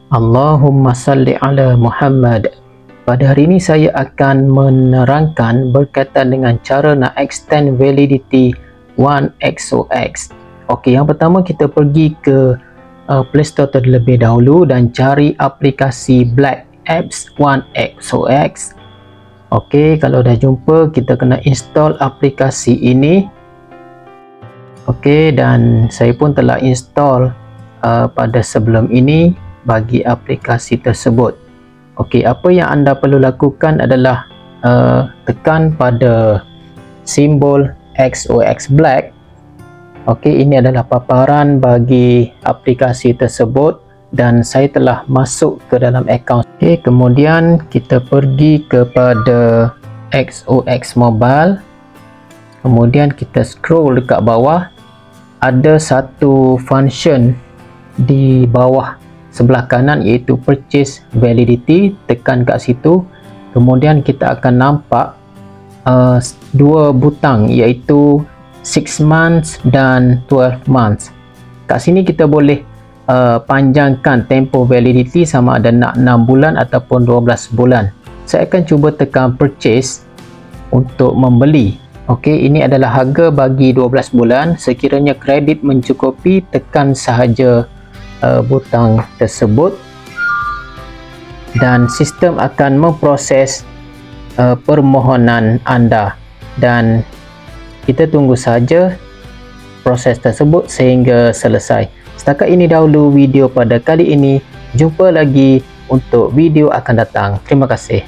Allahumma salli ala Muhammad. Pada hari ini saya akan menerangkan berkaitan dengan cara nak extend validity OneXOX. Okey, yang pertama kita pergi ke Play Store terlebih dahulu dan cari aplikasi Black Apps OneXOX. Okey, kalau dah jumpa kita kena install aplikasi ini. Okey, dan saya pun telah install pada sebelum ini bagi aplikasi tersebut. Okey, apa yang anda perlu lakukan adalah tekan pada simbol XOX Black. Okey, ini adalah paparan bagi aplikasi tersebut dan saya telah masuk ke dalam akaun. Okey, kemudian kita pergi kepada XOX Mobile. Kemudian kita scroll dekat bawah. Ada satu function di bawah sebelah kanan iaitu purchase validity. Tekan kat situ, kemudian kita akan nampak dua butang iaitu 6 months dan 12 months. Kat sini kita boleh panjangkan tempoh validity sama ada nak 6 bulan ataupun 12 bulan. Saya akan cuba tekan purchase untuk membeli. Okey, ini adalah harga bagi 12 bulan. Sekiranya kredit mencukupi, tekan sahaja butang tersebut dan sistem akan memproses permohonan anda dan kita tunggu saja proses tersebut sehingga selesai. Setakat ini dahulu video pada kali ini. Jumpa lagi untuk video akan datang. Terima kasih.